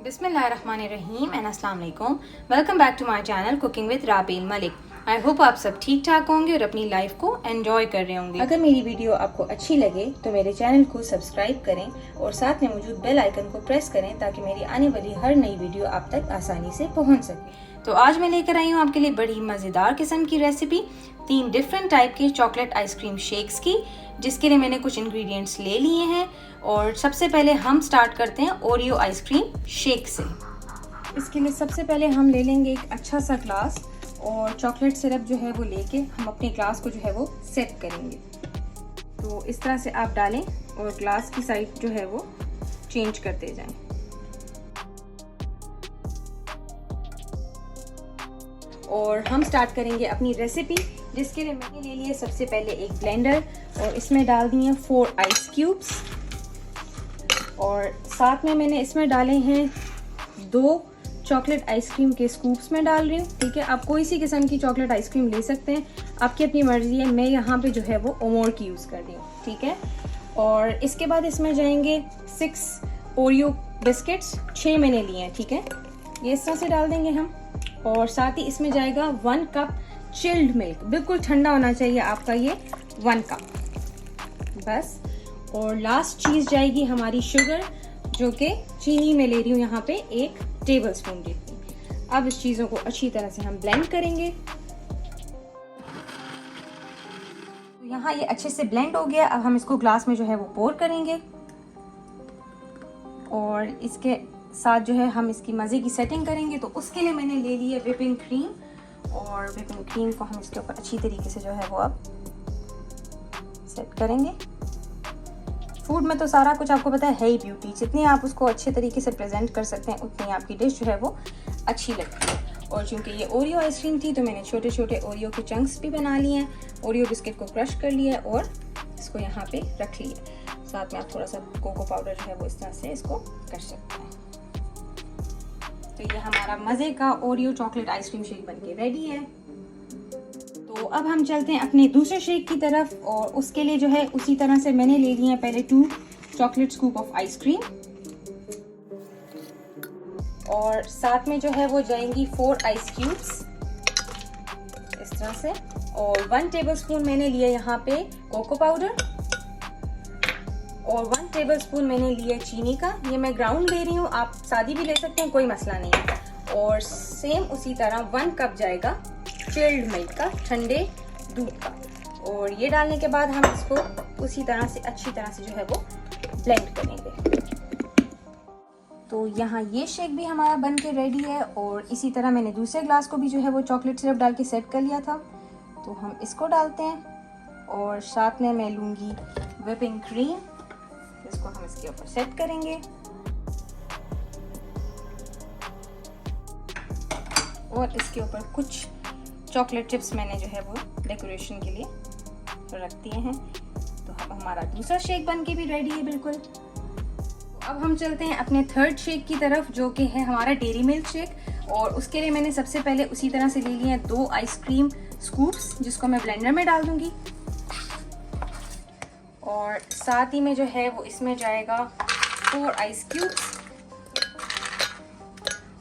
बिस्मिल्लाहिर्रहमानिर्रहीम एंड अस्सलाम वालेकुम। Welcome back to my channel cooking with Rabeel Malik. I hope आप सब ठीक ठाक होंगे और अपनी लाइफ को एंजॉय कर रहे होंगे। अगर मेरी वीडियो आपको अच्छी लगे तो मेरे चैनल को सब्सक्राइब करें और साथ में मौजूद बेल आइकन को प्रेस करें ताकि मेरी आने वाली हर नई वीडियो आप तक आसानी से पहुंच सके। तो आज मैं लेकर आई हूँ आपके लिए बड़ी मज़ेदार किस्म की रेसिपी 3 डिफरेंट टाइप के चॉकलेट आइसक्रीम शेक्स की, जिसके लिए मैंने कुछ इंग्रेडिएंट्स ले लिए हैं। और सबसे पहले हम स्टार्ट करते हैं ओरियो आइसक्रीम शेक से। इसके लिए सबसे पहले हम ले लेंगे एक अच्छा सा ग्लास और चॉकलेट सिरप जो है वो लेके हम अपने ग्लास को जो है वो सेट करेंगे। तो इस तरह से आप डालें और ग्लास की साइड जो है वो चेंज करते जाएं। और हम स्टार्ट करेंगे अपनी रेसिपी, जिसके लिए मैंने ले लिए सबसे पहले एक ब्लेंडर और इसमें डाल दिए 4 आइस क्यूब्स और साथ में मैंने इसमें डाले हैं 2 चॉकलेट आइसक्रीम के स्कूप्स में डाल रही हूँ। ठीक है, आप कोई सी किस्म की चॉकलेट आइसक्रीम ले सकते हैं, आपकी अपनी मर्जी है। मैं यहाँ पे जो है वो ओमोर की यूज़ कर रही हूँ। ठीक है, और इसके बाद इसमें जाएंगे 6 ओरियो बिस्किट्स, 6 मैंने लिए हैं। ठीक है, ये इस तरह से डाल देंगे हम। और साथ ही इसमें जाएगा 1 कप चिल्ड मिल्क, बिल्कुल ठंडा होना चाहिए आपका ये 1 कप बस। और लास्ट चीज़ जाएगी हमारी शुगर, जो कि चीनी में ले रही हूँ यहाँ पे 1 टेबलस्पून जितनी। अब इस चीज़ों को अच्छी तरह से हम ब्लेंड करेंगे। तो यहाँ ये अच्छे से ब्लेंड हो गया। अब हम इसको ग्लास में जो है वो पोर करेंगे और इसके साथ जो है हम इसकी मज़े की सेटिंग करेंगे। तो उसके लिए मैंने ले ली है व्हिपिंग क्रीम और व्हिपिंग क्रीम को हम इसके ऊपर अच्छी तरीके से जो है वो अब सेट करेंगे। फूड में तो सारा कुछ आपको पता है ही ब्यूटी, जितनी आप उसको अच्छे तरीके से प्रेजेंट कर सकते हैं उतनी आपकी डिश जो है वो अच्छी लगती है। और चूंकि ये ओरियो आइसक्रीम थी तो मैंने छोटे छोटे ओरियो के चंक्स भी बना लिए हैं। ओरियो बिस्किट को क्रश कर लिया और इसको यहाँ पे रख लिया। साथ में आप थोड़ा सा कोको पाउडर जो है वो इस तरह से इसको कर सकते हैं। तो ये हमारा मज़े का ओरियो चॉकलेट आइसक्रीम शेक बनके रेडी है। तो अब हम चलते हैं अपने दूसरे शेक की तरफ और उसके लिए जो है उसी तरह से मैंने ले लिए हैं पहले 2 चॉकलेट स्कूप ऑफ आइसक्रीम और साथ में जो है वो जाएंगी 4 आइस क्यूब्स इस तरह से। और 1 टेबलस्पून मैंने लिया यहाँ पे कोको पाउडर और 1 टेबलस्पून मैंने लिया चीनी का। ये मैं ग्राउंड ले रही हूँ, आप सादी भी ले सकते हैं, कोई मसला नहीं है। और सेम उसी तरह 1 कप जाएगा चिल्ड मिल्क का, ठंडे दूध का। और ये डालने के बाद हम इसको उसी तरह से अच्छी तरह से जो है वो ब्लेंड करेंगे। तो यहाँ ये शेक भी हमारा बन के रेडी है। और इसी तरह मैंने दूसरे ग्लास को भी जो है वो चॉकलेट सिरप डाल के सेट कर लिया था। तो हम इसको डालते हैं और साथ में मैं लूँगी व्हिपिंग क्रीम, इसको हम इसके ऊपर सेट करेंगे। और इसके ऊपर कुछ चॉकलेट चिप्स मैंने जो है वो डेकोरेशन के लिए रख दिए हैं। तो अब हमारा दूसरा शेक बन के भी रेडी है बिल्कुल। तो अब हम चलते हैं अपने थर्ड शेक की तरफ, जो कि है हमारा डेयरी मिल्क शेक। और उसके लिए मैंने सबसे पहले उसी तरह से ले लिए हैं 2 आइसक्रीम स्कूप्स, जिसको मैं ब्लेंडर में डाल दूंगी। और साथ ही में जो है वो इसमें जाएगा 4 आइस क्यूब्स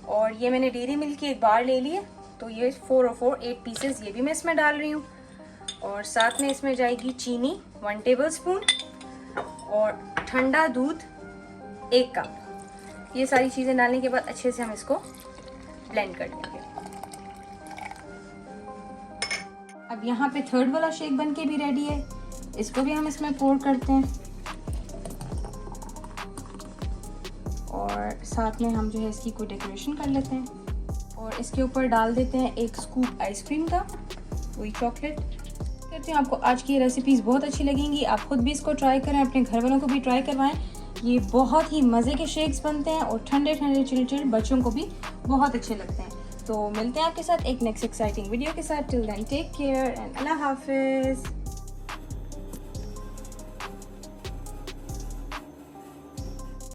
और ये मैंने डेयरी मिल्क की एक बार ले ली है। तो ये 4 और 4 8 पीसेस ये भी मैं इसमें डाल रही हूँ। और साथ में इसमें जाएगी चीनी 1 टेबलस्पून और ठंडा दूध 1 कप। ये सारी चीज़ें डालने के बाद अच्छे से हम इसको ब्लेंड कर लेंगे। अब यहाँ पे थर्ड वाला शेक बन के भी रेडी है, इसको भी हम इसमें पोर करते हैं। और साथ में हम जो है इसकी कोई डेकोरेशन कर लेते हैं और इसके ऊपर डाल देते हैं 1 स्कूप आइसक्रीम का, वही चॉकलेट। कहते हैं आपको आज की रेसिपीज़ बहुत अच्छी लगेंगी, आप खुद भी इसको ट्राई करें, अपने घर वालों को भी ट्राई करवाएं। ये बहुत ही मज़े के शेक्स बनते हैं और ठंडे ठंडे चिल बच्चों को भी बहुत अच्छे लगते हैं। तो मिलते हैं आपके साथ एक नेक्स्ट एक्साइटिंग वीडियो के साथ। Till then take care and अल्लाह हाफिज़।